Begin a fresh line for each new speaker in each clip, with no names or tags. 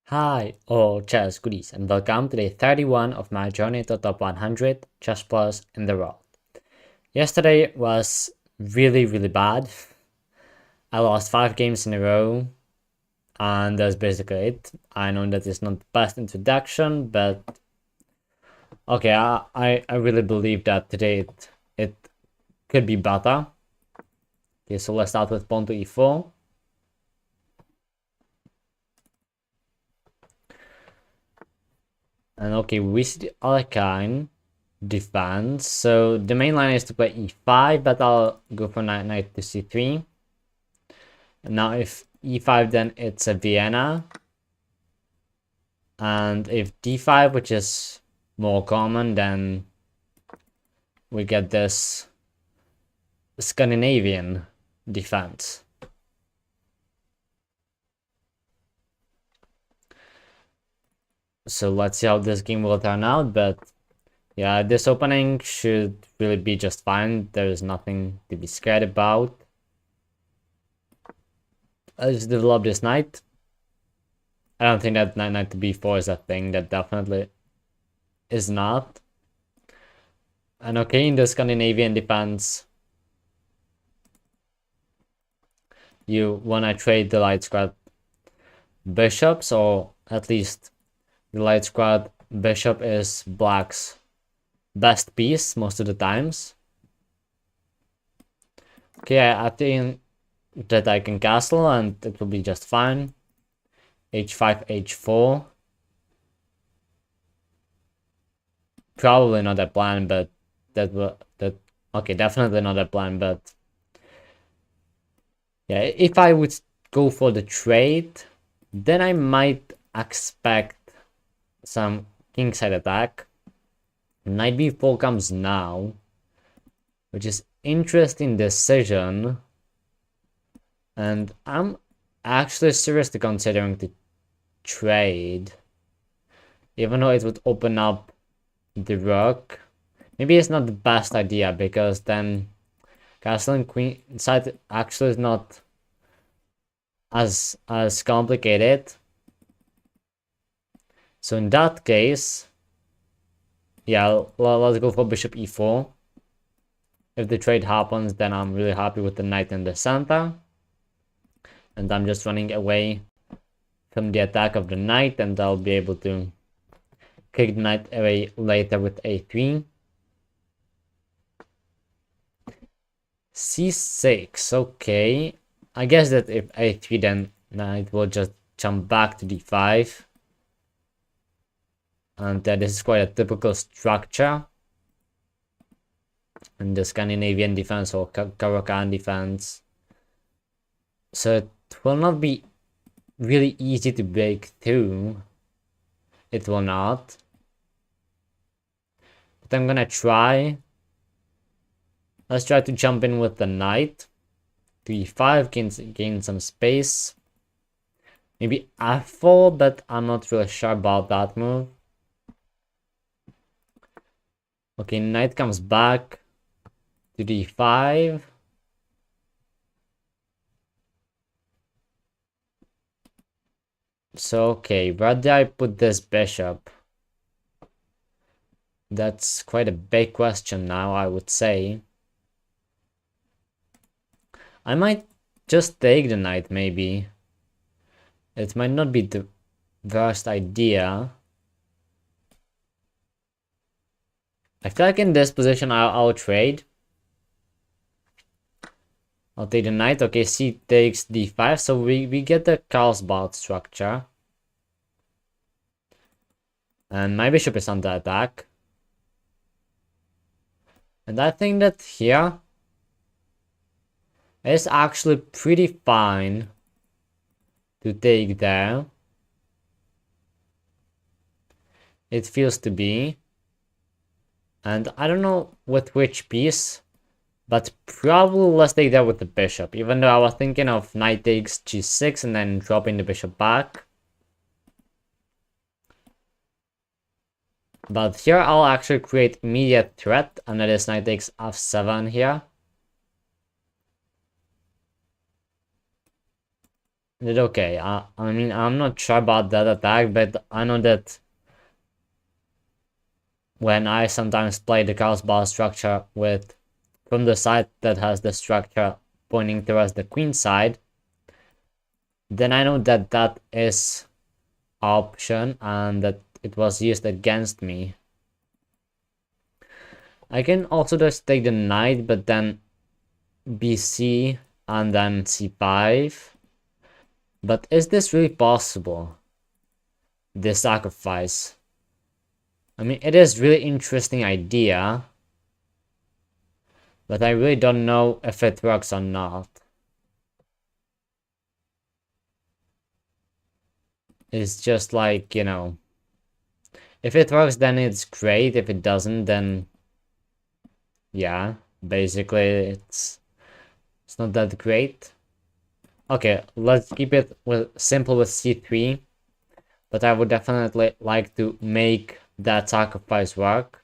Hi, all chess goodies, and welcome to day 31 of my journey to top 100 chess players in the world. Yesterday was really bad. I lost 5 games in a row, and that's basically it. I know that is not the best introduction, but okay, I really believe that today it could be better. Okay, so let's start with pawn to e4. And okay, we see the Alekhine defense. So the main line is to play e5, but I'll go for knight to c3. And now if e5, then it's a Vienna. And if d5, which is more common, then we get this Scandinavian defense. So let's see how this game will turn out, but yeah, this opening should really be just fine. There's nothing to be scared about. Let's develop this knight. I don't think that knight to b4 is a thing. That definitely is not. And okay, in the Scandinavian defense, you wanna trade the light squad bishops, or at least the light squad bishop is black's best piece most of the times. Okay, I think that I can castle and it will be just fine. h5, h4. Probably not a plan, but okay, definitely not a plan, but yeah, if I would go for the trade, then I might expect some kingside attack. Knight b4 comes now, which is interesting decision, and I'm actually seriously considering to trade, even though it would open up the rook. Maybe it's not the best idea, because then castle and queen side actually is not as complicated. So in that case, yeah, let's go for bishop e4. If the trade happens, then I'm really happy with the knight in the center. And I'm just running away from the attack of the knight, and I'll be able to kick the knight away later with a3. c6, okay. I guess that if a3, then knight will just jump back to d5. And this is quite a typical structure in the Scandinavian defense or Caro-Kann defense. So it will not be really easy to break through. It will not. But I'm gonna try. Let's try to jump in with the knight. 3-5, gain some space. Maybe f4, but I'm not really sure about that move. Okay, knight comes back to d5. So, okay, where do I put this bishop? That's quite a big question now, I would say. I might just take the knight, maybe. It might not be the worst idea. I feel like in this position I'll trade. I'll take the knight. Okay, c takes d5, so we get the Carlsbad structure. And my bishop is under attack. And I think that here is actually pretty fine to take there. It feels to be. And I don't know with which piece, but probably let's take that with the bishop, even though I was thinking of knight takes g6 and then dropping the bishop back. But here I'll actually create immediate threat, and that is knight takes f7 here. did okay. I mean, I'm not sure about that attack, but I know that when I sometimes play the chaos ball structure with from the side that has the structure pointing towards the queen side, then I know that that is option and that it was used against me. I can also just take the knight, but then bc and then c5. But is this really possible? This sacrifice. I mean, it is really interesting idea, but I really don't know if it works or not. It's just like, you know, if it works, then it's great. If it doesn't, then yeah, basically it's not that great. Okay, let's keep it simple with c3, but I would definitely like to make that sacrifice work.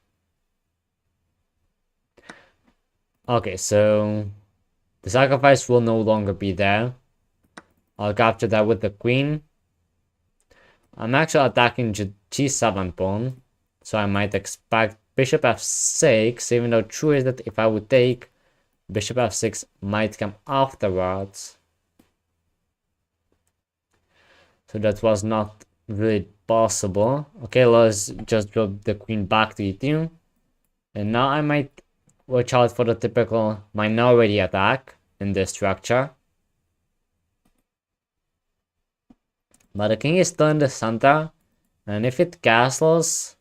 Okay, so the sacrifice will no longer be there. I'll capture that with the queen. I'm actually attacking g7 pawn, so I might expect bishop f6, even though true is that if I would take, bishop f6 might come afterwards. So that was not really possible. Okay, let's just drop the queen back to e2. And now I might watch out for the typical minority attack in this structure. But the king is still in the center, and if it castles,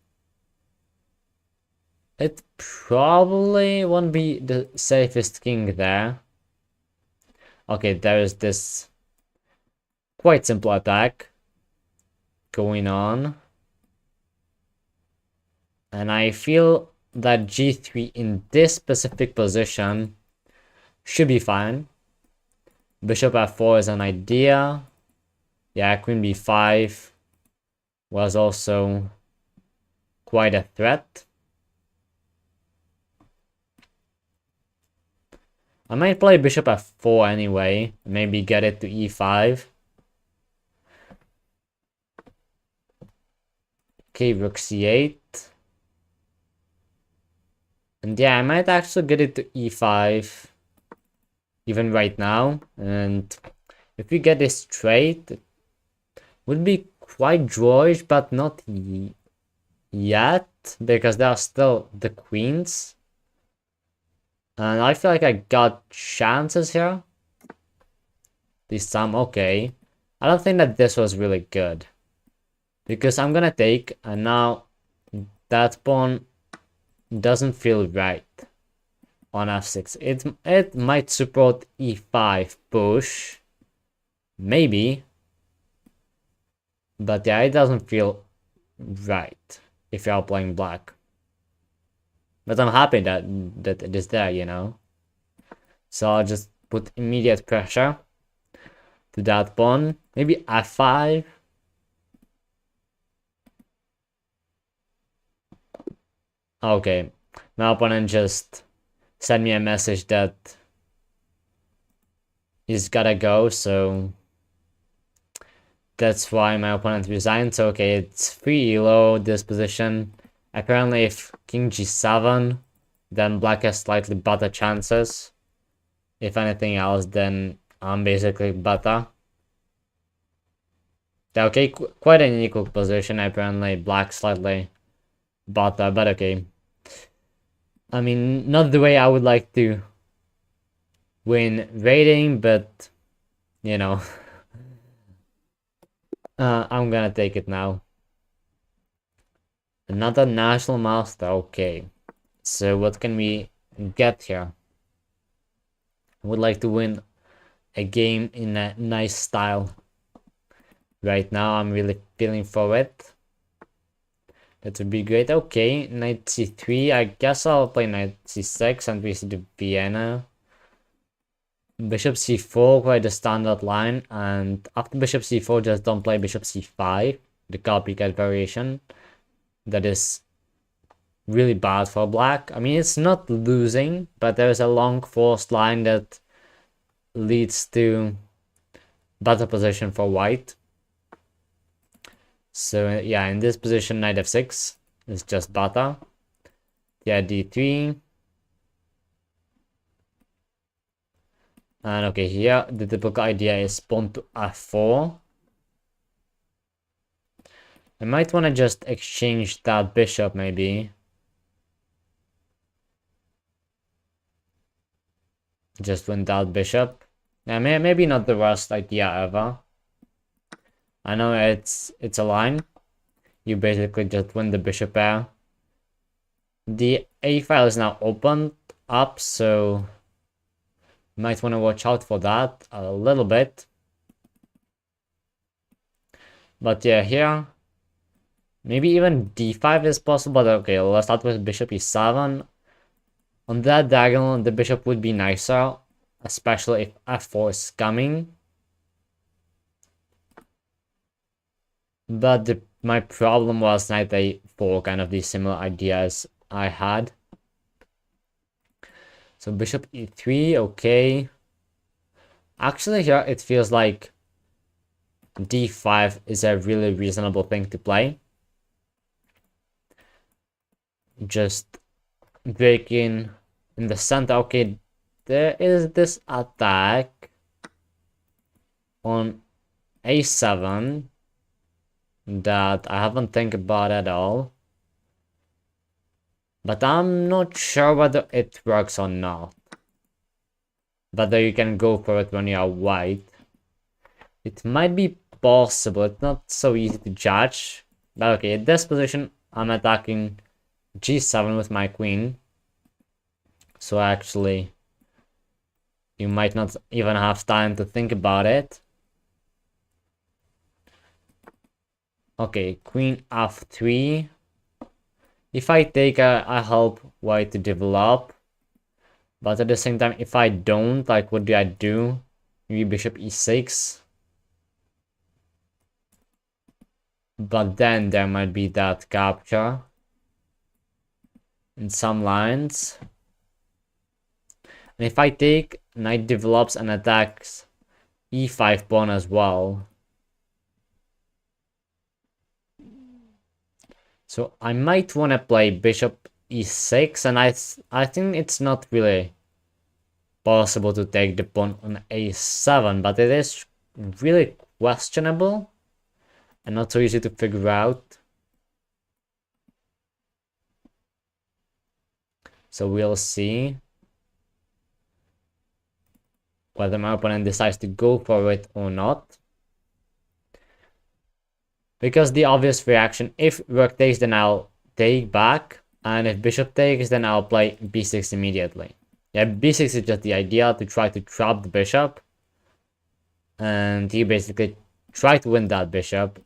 it probably won't be the safest king there. Okay, there is this quite simple attack going on. And I feel that g3 in this specific position should be fine. Bishop f4 is an idea. Yeah, queen b5 was also quite a threat. I might play bishop f4 anyway, maybe get it to e5. Okay, rook c8. And yeah, I might actually get it to e5 even right now. And if we get this straight, it would be quite drawish, but not yet, because there are still the queens. And I feel like I got chances here. This time, okay. I don't think that this was really good. Because I'm gonna take, and now that pawn doesn't feel right on f6. It might support e5 push. Maybe. But yeah, it doesn't feel right if you're playing black. But I'm happy that it is there, you know. So I'll just put immediate pressure to that pawn. Maybe f5. Okay, my opponent just sent me a message that he's gotta go, so that's why my opponent resigned. So okay, it's 3 elo this position. Apparently if king g7, then black has slightly better chances. If anything else, then I'm basically better. Okay, quite an equal position. Apparently black slightly better, but okay. I mean, not the way I would like to win rating, but you know. I'm gonna take it now. Another national master, okay. So what can we get here? I would like to win a game in a nice style. Right now I'm really feeling for it. That would be great. Okay, knight c3. I guess I'll play knight c6 and we see the Vienna. Bishop c4, quite a standard line. And after bishop c4, just don't play bishop c5. The copycat variation. That is really bad for black. I mean, it's not losing, but there's a long forced line that leads to better position for white. So yeah, in this position, knight f6 is just better. Yeah, d3. And okay, here the typical idea is pawn to f4. I might want to just exchange that bishop maybe. Just win that bishop. Yeah, maybe not the worst idea ever. I know it's a line. You basically just win the bishop pair. The a file is now opened up, so you might want to watch out for that a little bit. But yeah, here maybe even d5 is possible. But okay, let's start with bishop e7. On that diagonal, the bishop would be nicer, especially if f4 is coming. But my problem was knight a4, kind of the similar ideas I had. So bishop e3, okay. Actually here it feels like d5 is a really reasonable thing to play. Just breaking in the center. Okay, there is this attack on a7 that I haven't think about at all. But I'm not sure whether it works or not. Whether you can go for it when you are white. It might be possible. It's not so easy to judge. But okay, in this position, I'm attacking g7 with my queen. So actually, you might not even have time to think about it. Okay, queen f3. If I take, I help white to develop. But at the same time, if I don't, like, what do I do? Maybe bishop e6. But then there might be that capture in some lines. And if I take, knight develops and attacks e5 pawn as well. So I might want to play bishop e6, and I think it's not really possible to take the pawn on a7, but it is really questionable and not so easy to figure out. So we'll see whether my opponent decides to go for it or not. Because the obvious reaction, if rook takes, then I'll take back, and if bishop takes, then I'll play b6 immediately. Yeah, b6 is just the idea to try to trap the bishop, and you basically try to win that bishop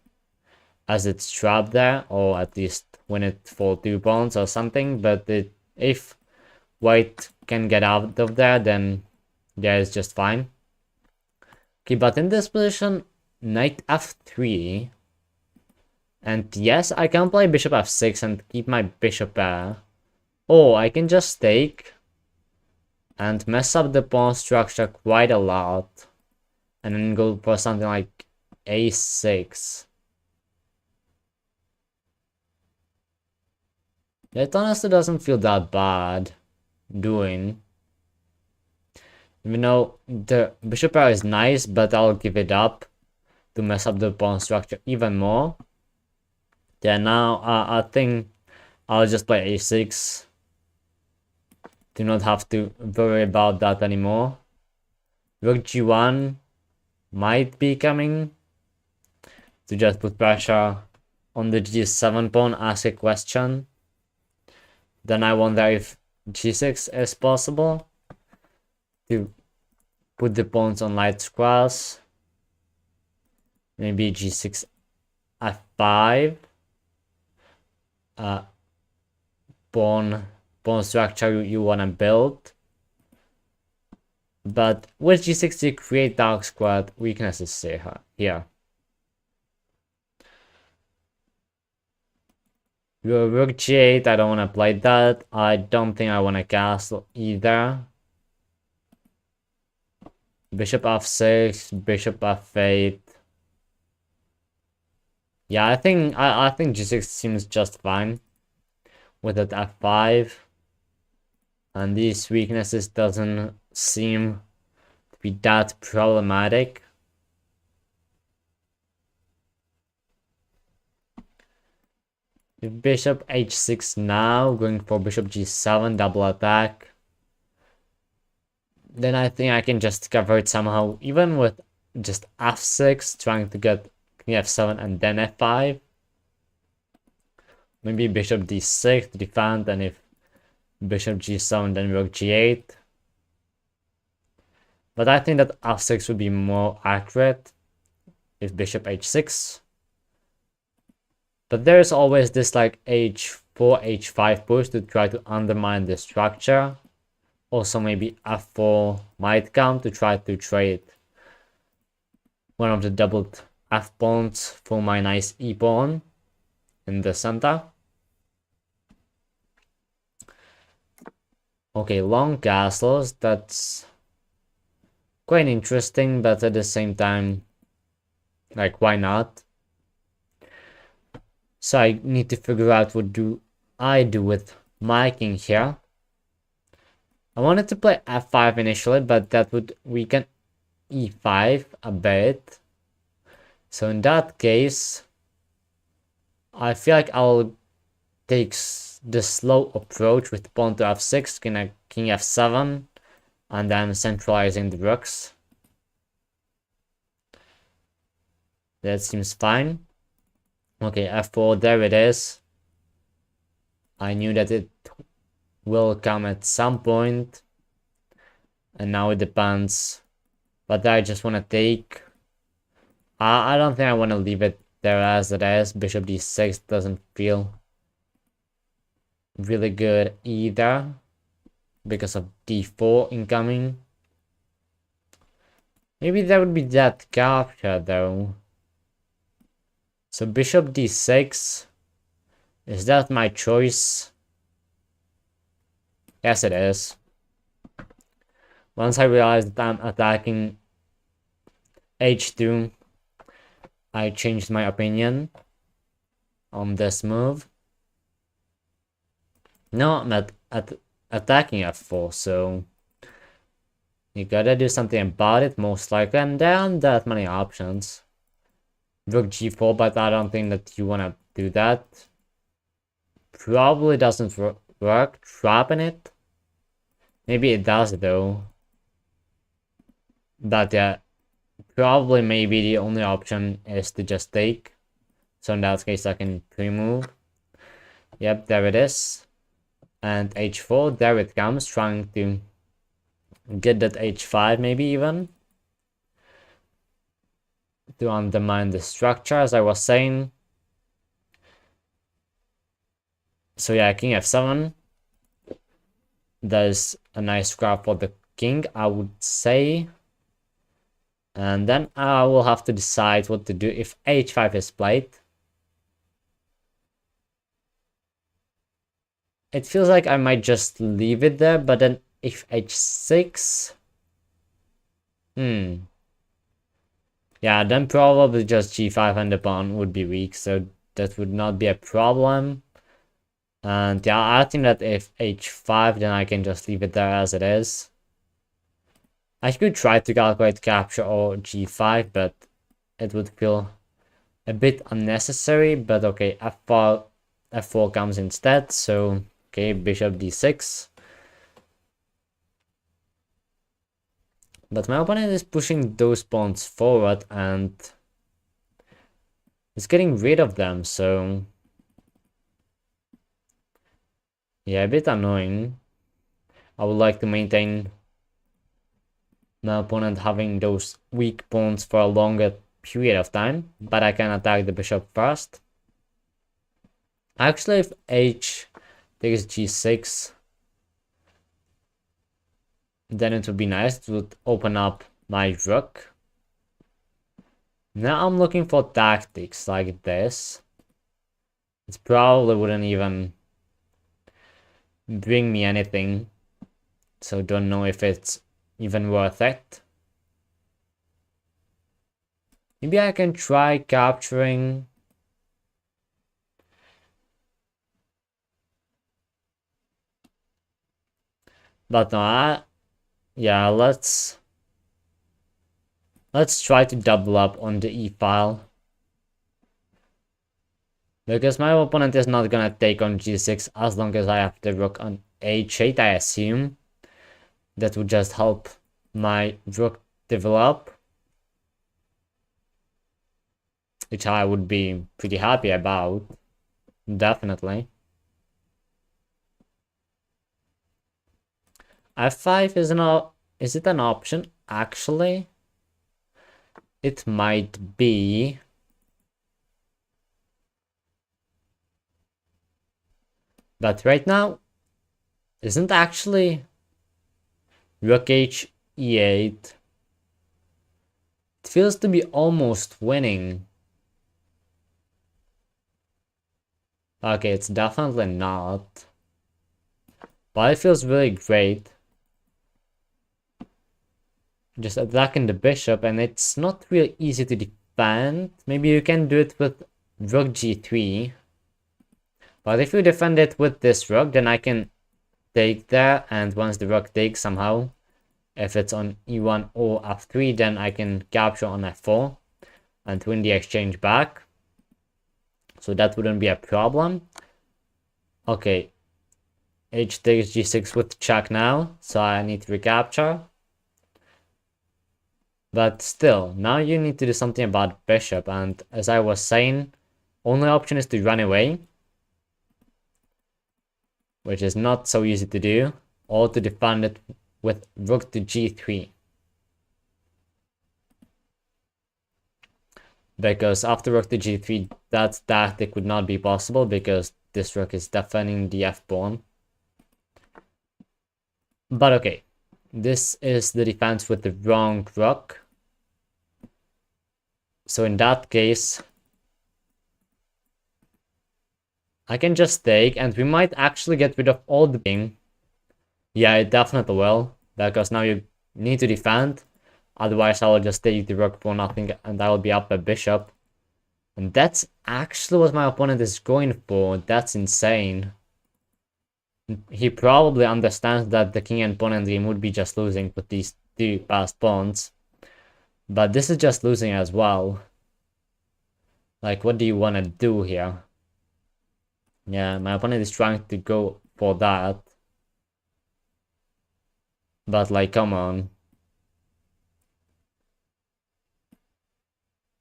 as it's trapped there, or at least win it for 2 pawns or something. But if white can get out of there, then yeah, it's just fine. Okay, but in this position, knight f3. And yes, I can play bishop f6 and keep my bishop there. Or I can just take and mess up the pawn structure quite a lot. And then go for something like a6. It honestly doesn't feel that bad doing. Even though the bishop pair is nice, but I'll give it up to mess up the pawn structure even more. Yeah, now I think I'll just play a6. Do not have to worry about that anymore. Rook g1 might be coming to just put pressure on the g7 pawn, ask a question. Then I wonder if g6 is possible to put the pawns on light squares. Maybe g6 f5. Pawn structure you want to build. But with g6 you create dark squared weaknesses here. Rook g8, I don't want to play that. I don't think I want to castle either. Bishop f6, bishop f8. Yeah, I think g6 seems just fine with that f5. And these weaknesses doesn't seem to be that problematic. If bishop h6 now, going for bishop g7, double attack, then I think I can just cover it somehow, even with just f6, trying to get king f7 and then f5. Maybe bishop d6 to defend, and if bishop g7, then rook g8. But I think that f6 would be more accurate if bishop h6. But there's always this like h4, h5 push to try to undermine the structure. Also maybe f4 might come to try to trade one of the doubled f pawns for my nice e pawn in the center. Okay, long castles, that's quite interesting, but at the same time, like, why not? So I need to figure out what do I do with my king here. I wanted to play f5 initially, but that would weaken e5 a bit. So in that case, I feel like I'll take the slow approach with pawn to f6, king f7, and then centralizing the rooks. That seems fine. Okay, f4, there it is. I knew that it will come at some point, and now it depends. But I just want to take. I don't think I want to leave it there as it is. Bishop d6 doesn't feel really good either because of d4 incoming. Maybe there would be that capture though. So bishop d6, is that my choice? Yes, it is. Once I realized that I'm attacking h2, I changed my opinion on this move. No, I'm attacking f4, so you gotta do something about it, most likely, and there aren't that many options. Rook g4, but I don't think that you wanna do that. Probably doesn't work, trapping it. Maybe it does though. But yeah, probably maybe the only option is to just take. So in that case I can pre-move. Yep, there it is. And h4, there it comes, trying to get that h5 maybe even. To undermine the structure, as I was saying. So yeah, king f7. There's a nice grab for the king, I would say. And then I will have to decide what to do if h5 is played. It feels like I might just leave it there, but then if h6... Yeah, then probably just g5 and the pawn would be weak, so that would not be a problem. And yeah, I think that if h5, then I can just leave it there as it is. I could try to calculate capture or g5, but it would feel a bit unnecessary. But okay, f4 comes instead, so okay, bishop d6. But my opponent is pushing those pawns forward and is getting rid of them, so yeah, a bit annoying. I would like to maintain my opponent having those weak pawns for a longer period of time, but I can attack the bishop first. Actually, if h takes g6, then it would be nice. It would open up my rook. Now I'm looking for tactics like this. It probably wouldn't even bring me anything, so don't know if it's even worth it. Maybe I can try capturing. But no, yeah, let's try to double up on the E file. Because my opponent is not gonna take on G6 as long as I have the rook on H8, I assume. That would just help my rook develop, which I would be pretty happy about, definitely. F5 is it an option? Actually, it might be. But right now, isn't actually rook H E8. It feels to be almost winning. Okay, it's definitely not. But it feels really great. Just attacking the bishop, and it's not really easy to defend. Maybe you can do it with rook G3. But if you defend it with this rook, then I can take there, and once the rook takes somehow, if it's on E1 or F3, then I can capture on F4 and win the exchange back. So that wouldn't be a problem. Okay, H takes G6 with check now, so I need to recapture. But still, now you need to do something about bishop, and as I was saying, only option is to run away, which is not so easy to do, or to defend it with rook to G3. Because after rook to G3, that tactic would not be possible because this rook is defending the F pawn. But okay, this is the defense with the wrong rook. So in that case, I can just take, and we might actually get rid of all the king. Yeah, it definitely will, because now you need to defend. Otherwise, I will just take the rook for nothing, and I will be up a bishop. And that's actually what my opponent is going for. That's insane. He probably understands that the king and pawn endgame would be just losing with these two passed pawns. But this is just losing as well. Like, what do you want to do here? Yeah, my opponent is trying to go for that. But like, come on.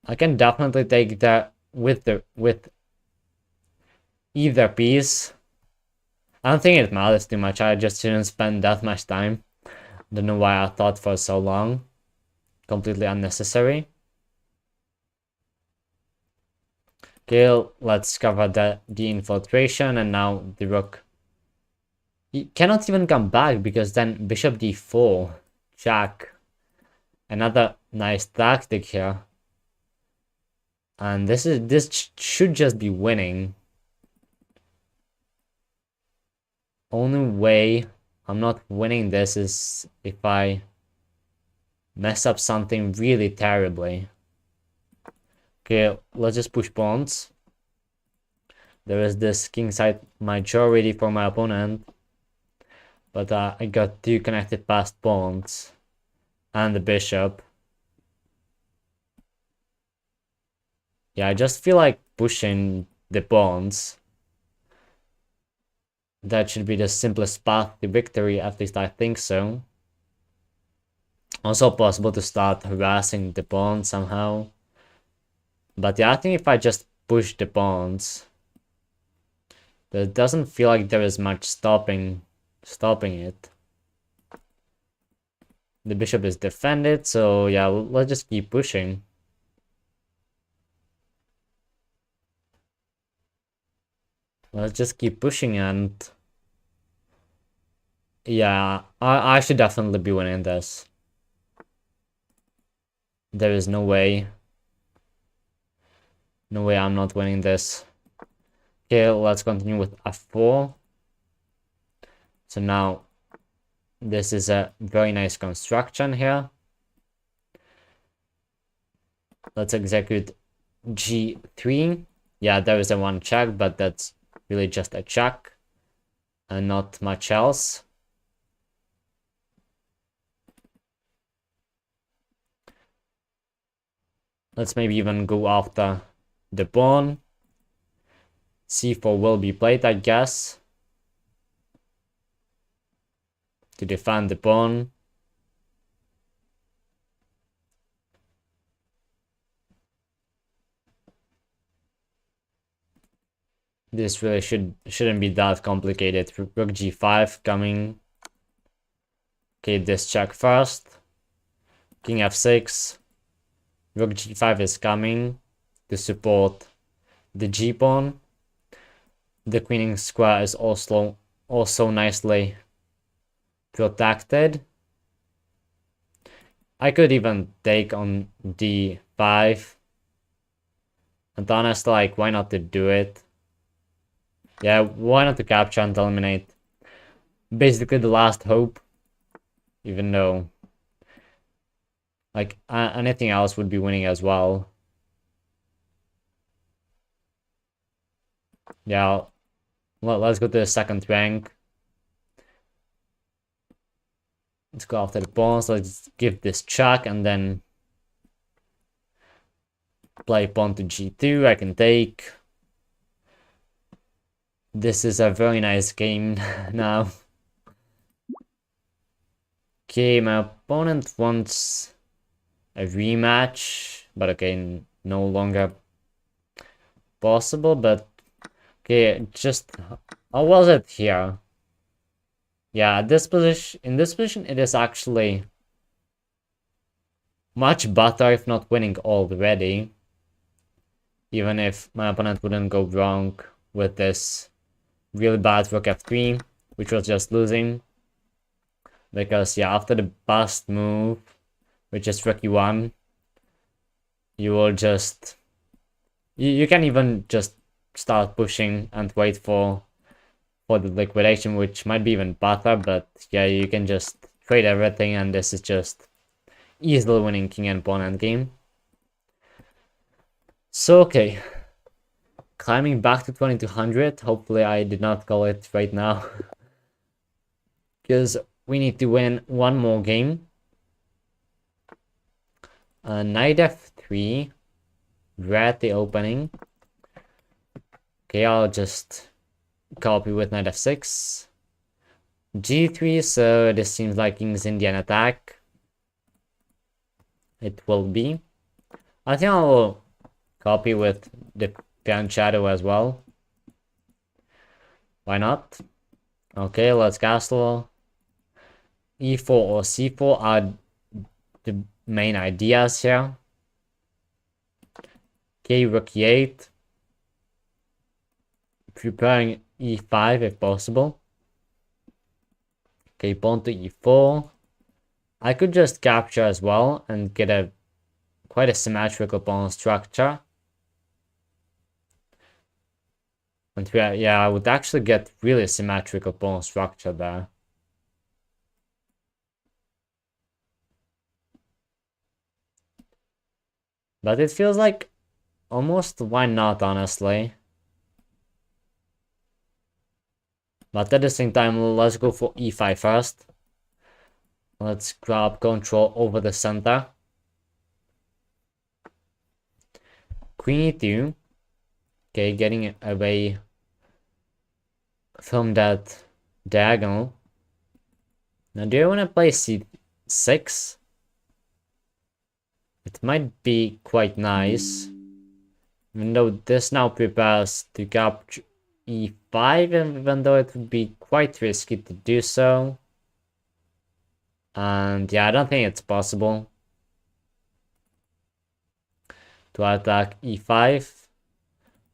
I can definitely take that with either piece. I don't think it matters too much. I just didn't spend that much time. Don't know why I thought for so long. Completely unnecessary. Okay, let's cover the infiltration, and now the rook. He cannot even come back because then bishop d4, jack. Another nice tactic here. And this should just be winning. Only way I'm not winning this is if I mess up something really terribly. Okay, let's just push pawns. There is this kingside majority for my opponent. But I got two connected passed pawns. And the bishop. Yeah, I just feel like pushing the pawns. That should be the simplest path to victory, at least I think so. Also possible to start harassing the pawns somehow. But yeah, I think if I just push the pawns, it doesn't feel like there is much stopping it. The bishop is defended, so yeah, let's just keep pushing. Let's just keep pushing, and yeah, I should definitely be winning this. There is no way. No way I'm not winning this. Okay, let's continue with f4. So now, this is a very nice construction here. Let's execute g3. Yeah, there is a one check, but that's really just a check and not much else. Let's maybe even go after the pawn. c4 will be played, I guess, to defend the pawn. This really shouldn't be that complicated. Rook g5 coming. Okay, this check first. King f6. Rook g5 is coming to support the g-pawn. The queening square is also nicely protected. I could even take on d5. And honestly, like, why not to do it? Yeah, why not to capture and eliminate? Basically the last hope. Even though, like, anything else would be winning as well. Yeah, let's go to the second rank. Let's go after the pawns. Let's give this check and then play pawn to g2. I can take. This is a very nice game now. Okay, my opponent wants a rematch, but okay, no longer possible. But okay, just how was it here? Yeah, in this position, it is actually much better if not winning already. Even if my opponent wouldn't go wrong with this really bad rook f3, which was just losing. Because yeah, after the bust move, which is rook e1, you will just you can even just start pushing and wait for the liquidation, which might be even better. But yeah, you can just trade everything, and this is just easily winning king and pawn endgame. So okay, climbing back to 2200. Hopefully I did not call it right now. Because we need to win one more game. Knight f3. Red the opening. Okay, I'll just copy with knight f6. g3, so this seems like King's Indian attack. It will be. I think I'll copy with the Pian Shadow as well. Why not? Okay, let's castle. e4 or c4 are the main ideas here. Okay, rook e8. Preparing e5 if possible. Okay, pawn to e4. I could just capture as well and get quite a symmetrical pawn structure. And yeah, I would actually get really symmetrical pawn structure there. But it feels like almost why not, honestly. But at the same time, let's go for e5 first. Let's grab control over the center. Queen e2. Okay, getting away from that diagonal. Now, do you want to play c6? It might be quite nice. Even though this now prepares to capture e5, even though it would be quite risky to do so. And yeah, I don't think it's possible to attack e5.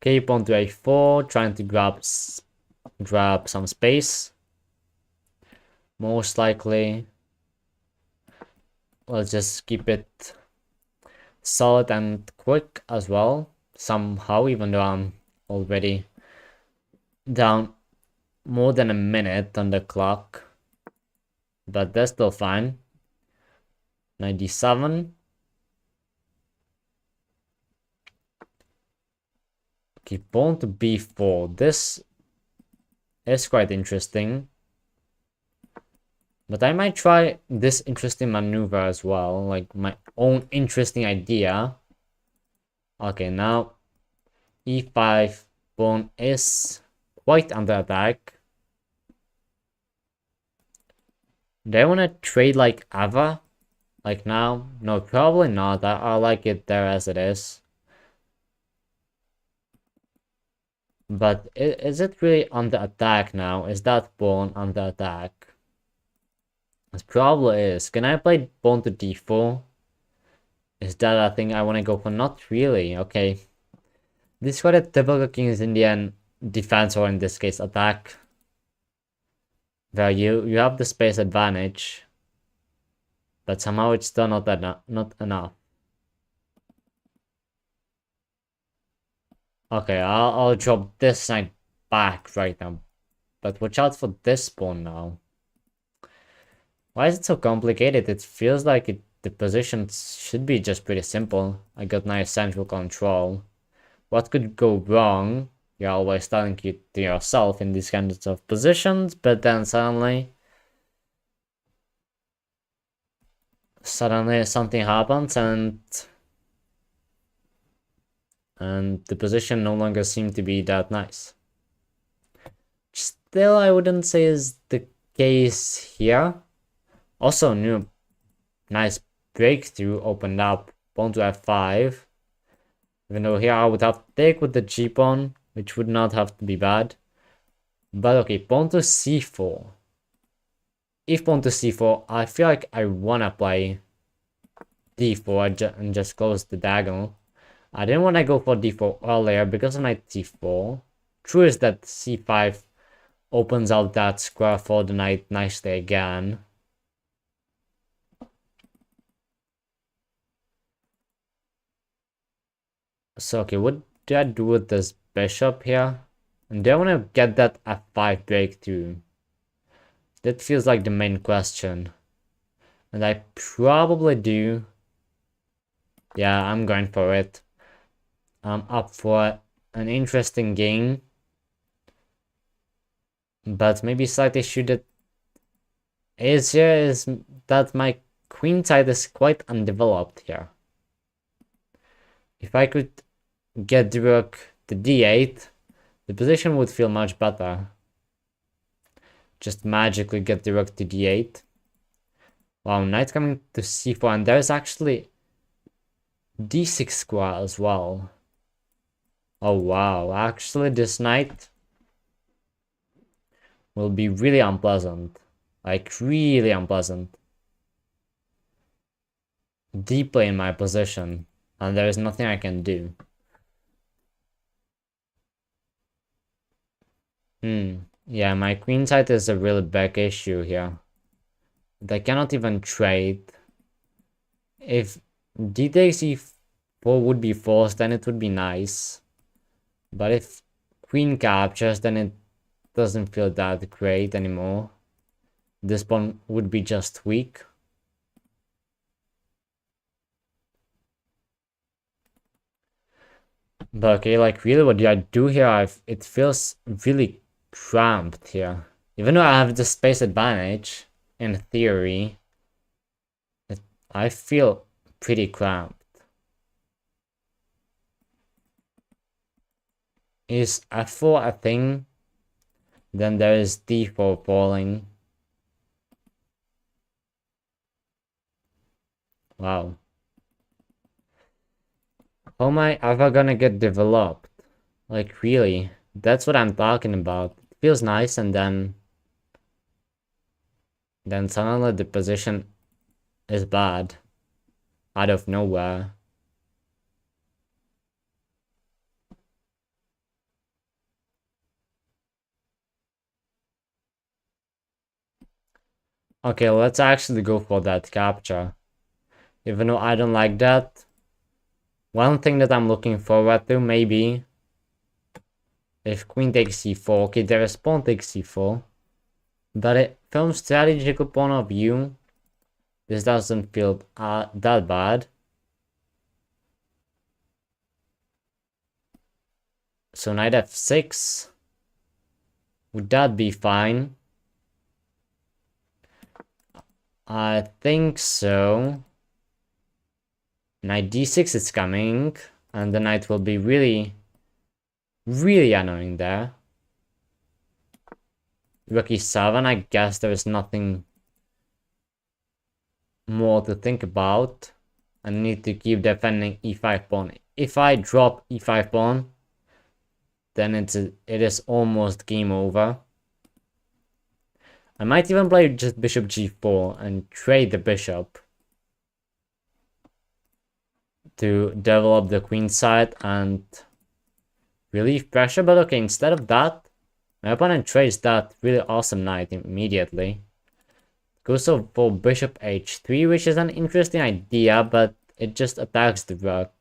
Okay, pawn to a4, trying to grab some space. Most likely. Let's just keep it solid and quick as well. Somehow, even though I'm already down more than a minute on the clock. But that's still fine. 97. Okay, pawn to b4. This is quite interesting. But I might try this interesting maneuver as well, like my own interesting idea. Okay, now e5 pawn is quite under attack. Do I want to trade like Ava? Like now? No, probably not. I like it there as it is. But is it really under attack now? Is that pawn under attack? It probably is. Can I play pawn to d4? Is that a thing I want to go for? Not really. Okay. This is quite a typical King's Indian defense, or in this case, attack. Where you have the space advantage, but somehow it's still not enough. Okay, I'll drop this knight back right now. But watch out for this pawn now. Why is it so complicated? It feels like the positions should be just pretty simple. I got nice central control. What could go wrong? You're always telling you to yourself in these kinds of positions, but then suddenly something happens and the position no longer seemed to be that nice. Still, I wouldn't say is the case here. Also, new nice breakthrough opened up. Pawn to f5. Even though here I would have to take with the g pawn, which would not have to be bad. But okay, pawn to c4. If pawn to c4, I feel like I wanna play d4 and just close the diagonal. I didn't want to go for d4 earlier because of knight c4. True is that c5 opens out that square for the knight nicely again. So okay, what do I do with this bishop here? And do I want to get that f5 breakthrough? That feels like the main question. And I probably do. Yeah, I'm going for it. I'm up for an interesting game. But maybe slight issue that is here is that my queen side is quite undeveloped here. If I could get the rook to d8, the position would feel much better. Just magically get the rook to d8. Wow, knight coming to c4, and there's actually d6 square as well. Oh wow, actually this knight will be really unpleasant. Like, really unpleasant. Deeply in my position, and there is nothing I can do. Yeah, my queen side is a really big issue here. They cannot even trade. If d takes e4 would be forced, then it would be nice. But if queen captures, then it doesn't feel that great anymore. This pawn would be just weak. But okay, like really what do I do here? It feels really cramped here. Even though I have the space advantage, in theory, I feel pretty cramped. Is f4 a thing? Then there is d4 falling. Wow. How am I ever gonna get developed? Like really? That's what I'm talking about. It feels nice and then suddenly the position is bad. Out of nowhere. Okay, let's actually go for that capture. Even though I don't like that. One thing that I'm looking forward to, maybe, if queen takes c4, okay, there is pawn takes c4. But from strategical point of view, this doesn't feel that bad. So knight f6. Would that be fine? I think so. Knight d6 is coming, and the knight will be really, really annoying there. Rook e7, I guess there is nothing more to think about. I need to keep defending e5 pawn. If I drop e5 pawn, then it is almost game over. I might even play just bishop g4 and trade the bishop to develop the queen side and relieve pressure. But okay, instead of that, my opponent trades that really awesome knight immediately. Goes for bishop h3, which is an interesting idea, but it just attacks the rook.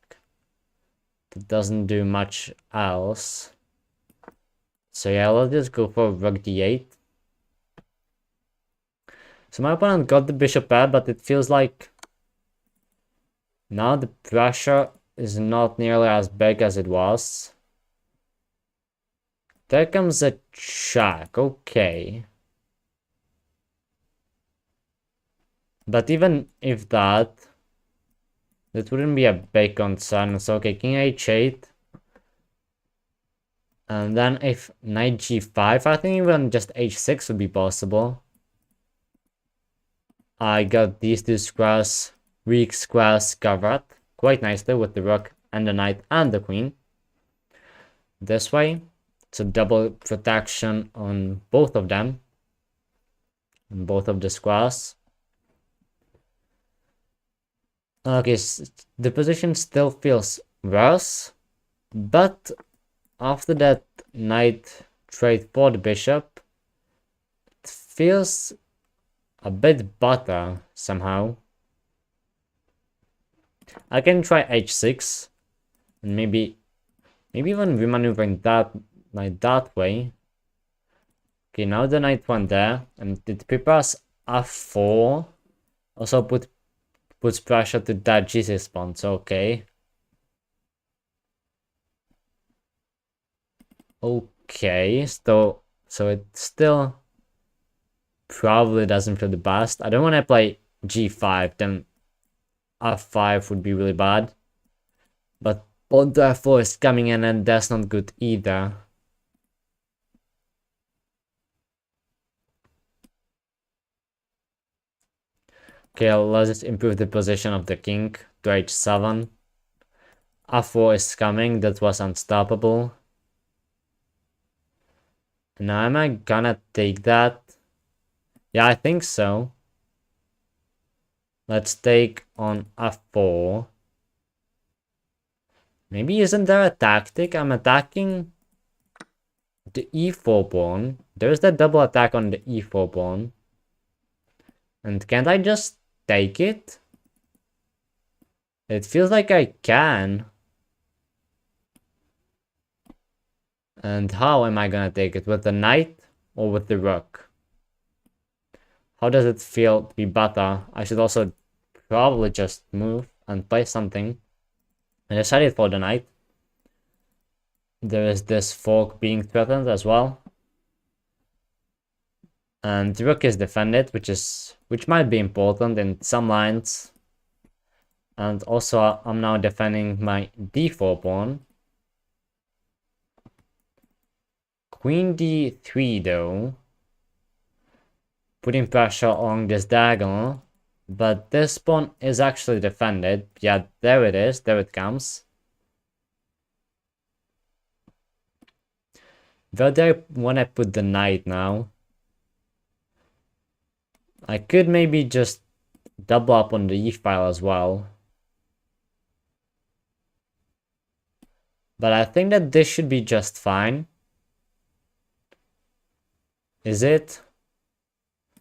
It doesn't do much else. So yeah, let's just go for rook d8. So my opponent got the bishop pair, but it feels like now the pressure is not nearly as big as it was. There comes a check, okay. But even if that wouldn't be a big concern. So okay, king h8. And then if knight g5, I think even just h6 would be possible. I got these two squares, weak squares covered quite nicely with the rook and the knight and the queen. This way, it's a double protection on both of them, on both of the squares. Okay, the position still feels worse, but after that knight trade for the bishop, it feels a bit better somehow. I can try h6 and maybe even remaneuvering that knight that way. Okay, now the knight went there, and it prepares f4. Also puts pressure to that g6 pawn. So okay. Okay, so it still probably doesn't feel the best. I don't want to play g5, then f5 would be really bad. But pawn to f4 is coming in, and that's not good either. Okay, let's just improve the position of the king to h7. f4 is coming, that was unstoppable. Now am I gonna take that? Yeah, I think so. Let's take on f4. Maybe isn't there a tactic? I'm attacking the e4 pawn. There's that double attack on the e4 pawn. And can't I just take it? It feels like I can. And how am I gonna take it? With the knight or with the rook? How does it feel to be better? I should also probably just move and play something. I decided for the knight. There is this fork being threatened as well. And the rook is defended, which might be important in some lines. And also I'm now defending my d4 pawn. Queen d3 though. Putting pressure along this diagonal. But this pawn is actually defended. Yeah, there it is. There it comes. Where do I want to put the knight now? I could maybe just double up on the e-file as well. But I think that this should be just fine. Is it?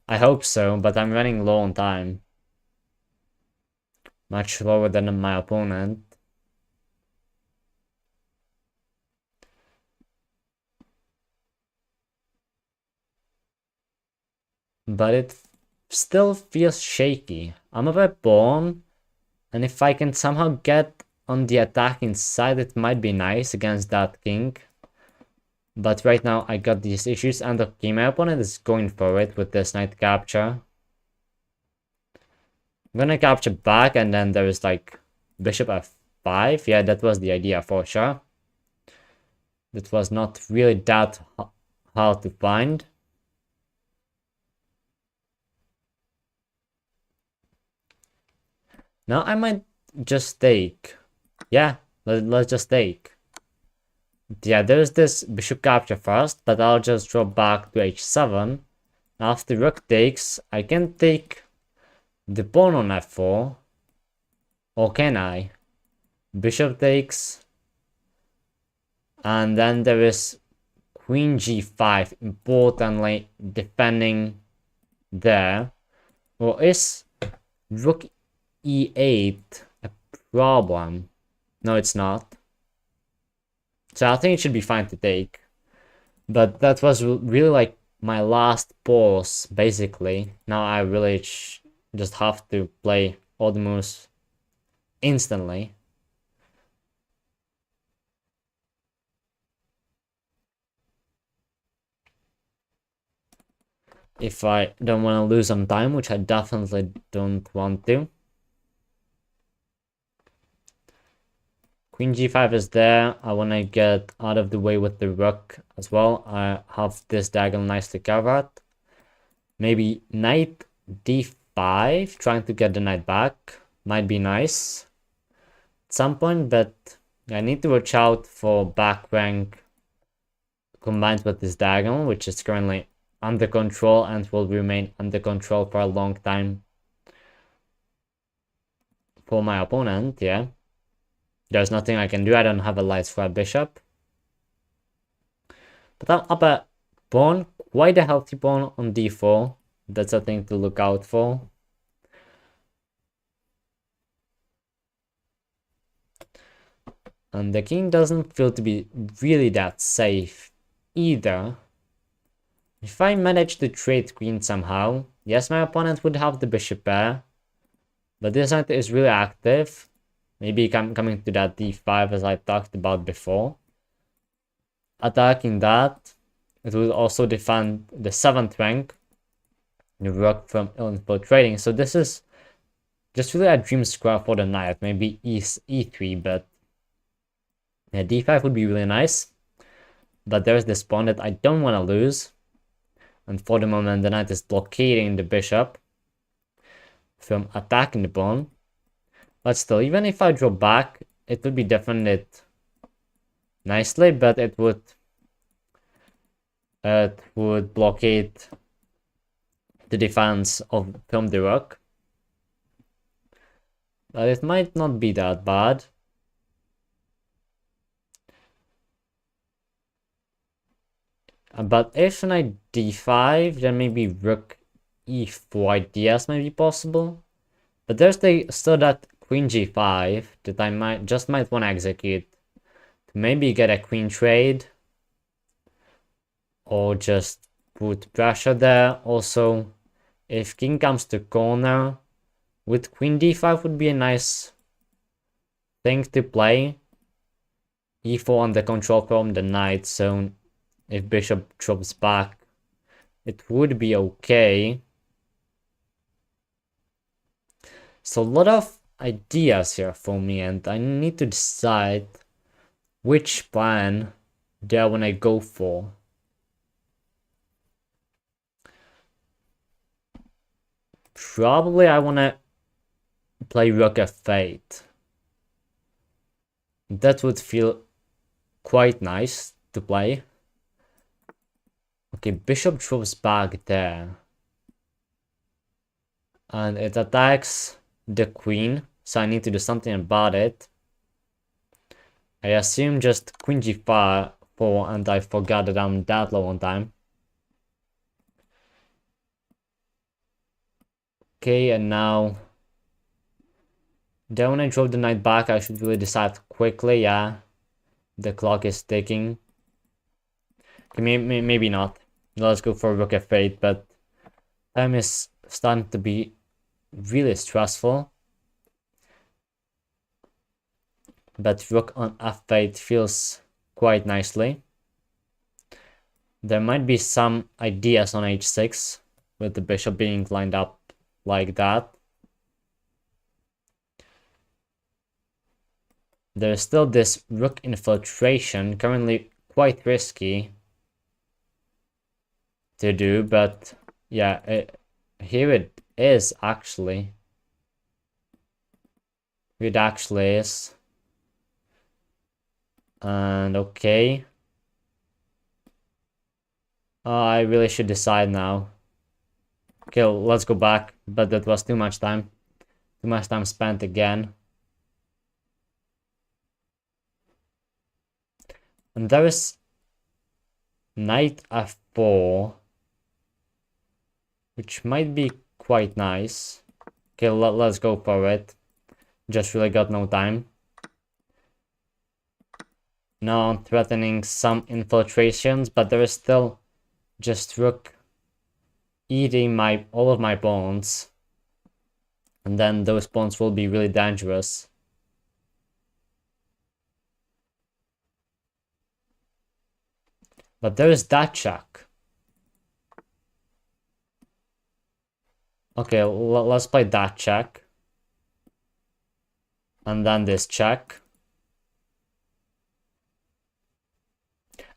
I hope so, but I'm running low on time. Much lower than my opponent. But it still feels shaky. I'm up a pawn, and if I can somehow get on the attacking side, it might be nice against that king. But right now I got these issues, and okay, my opponent is going for it with this knight capture. I'm gonna capture back, and then there is like bishop f5. Yeah, that was the idea for sure. That was not really that hard to find. Now I might just take. Yeah, let's just take. Yeah, there's this bishop capture first, but I'll just drop back to h7. After rook takes, I can take the pawn on f4. Or can I? Bishop takes. And then there is queen g5, importantly defending there. Or is rook e8 a problem? No, it's not. So I think it should be fine to take. But that was really like my last pause, basically. Now I really just have to play all the moves instantly. If I don't want to lose some time, which I definitely don't want to. Queen g5 is there. I want to get out of the way with the rook as well. I have this diagonal nicely covered. Maybe knight d5, trying to get the knight back. Might be nice at some point, but I need to watch out for back rank combined with this diagonal, which is currently under control and will remain under control for a long time for my opponent. Yeah, there's nothing I can do. I don't have a light square bishop, but I'm up a pawn, quite a healthy pawn on d4. That's a thing to look out for. And the king doesn't feel to be really that safe either. If I manage to trade queen somehow, yes, my opponent would have the bishop pair, but this knight is really active. Maybe coming to that d5 as I talked about before. Attacking that, it will also defend the 7th rank, the rook from infiltrating. So this is just really a dream square for the knight. Maybe e3, but yeah, d5 would be really nice. But there's this pawn that I don't want to lose. And for the moment, the knight is blockading the bishop from attacking the pawn. But still, even if I draw back, it would be defended nicely, but it would blockade the defense from the rook. But it might not be that bad. But if knight d5, then maybe rook e4 ideas might be possible. But there's still that queen g5 that I might want to execute to maybe get a queen trade or just put pressure there. Also, if king comes to corner with queen d5 would be a nice thing to play. e4 under control from the knight, so if bishop drops back, it would be okay. So a lot of ideas here for me, and I need to decide which plan do I want to go for. Probably I want to play rook f8. That would feel quite nice to play. Okay, bishop drops back there. And it attacks the queen, so I need to do something about it. I assume just queen g4, and I forgot that I'm that low on time. Okay, and now then when I drove the knight back, I should really decide quickly. Yeah, the clock is ticking. Okay, maybe not. Let's go for rook f8, but time is starting to be really stressful. But rook on f8 feels quite nicely. There might be some ideas on h6 with the bishop being lined up like that. There's still this rook infiltration, currently quite risky to do, but yeah, here it is actually. It actually is. And okay. I really should decide now. Okay, let's go back, but that was too much time. Too much time spent again. And there is knight f4, which might be quite nice. Okay, let's go for it. Just really got no time. Now I'm threatening some infiltrations, but there is still just rook eating all of my pawns. And then those pawns will be really dangerous. But there is that check. Okay, let's play that check. And then this check.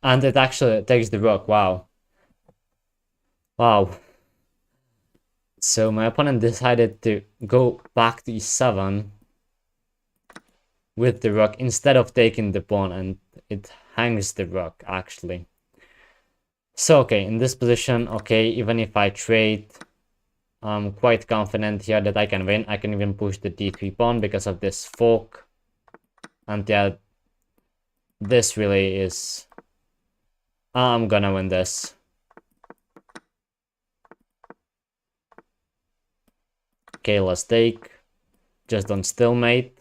And it actually takes the rook, wow. Wow. So my opponent decided to go back to e7 with the rook instead of taking the pawn, and it hangs the rook actually. So okay, in this position, okay, even if I trade, I'm quite confident here that I can win. I can even push the d3 pawn because of this fork. And yeah, this really is... I'm gonna win this. Okay, let's take. Just don't stalemate.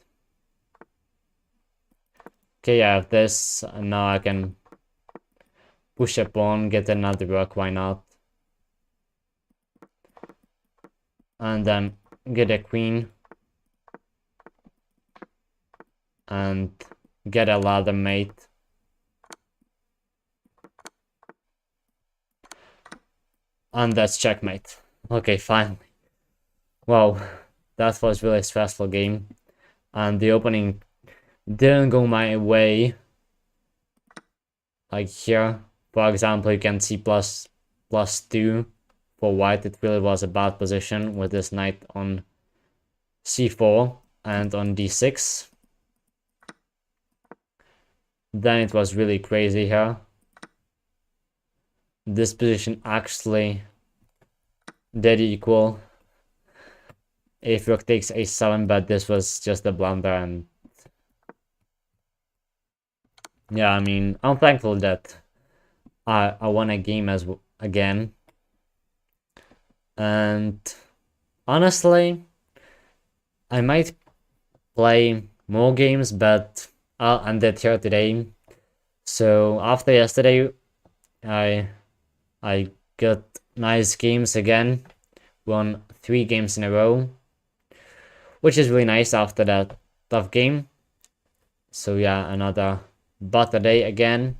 Okay, I have this, and now I can push a pawn, get another rook, why not? And then get a queen. And get a ladder mate. And that's checkmate. Okay, finally. Wow, that was really a stressful game. And the opening didn't go my way. Like here, for example, you can see +2 for white. It really was a bad position with this knight on c4 and on d6. Then it was really crazy here. This position actually did equal if rook takes a7, but this was just a blunder. And yeah, I mean, I'm thankful that I won a game again. And honestly, I might play more games, but I'll end it here today. So after yesterday, I got nice games again. Won 3 games in a row, which is really nice after that tough game. So yeah, another better day again.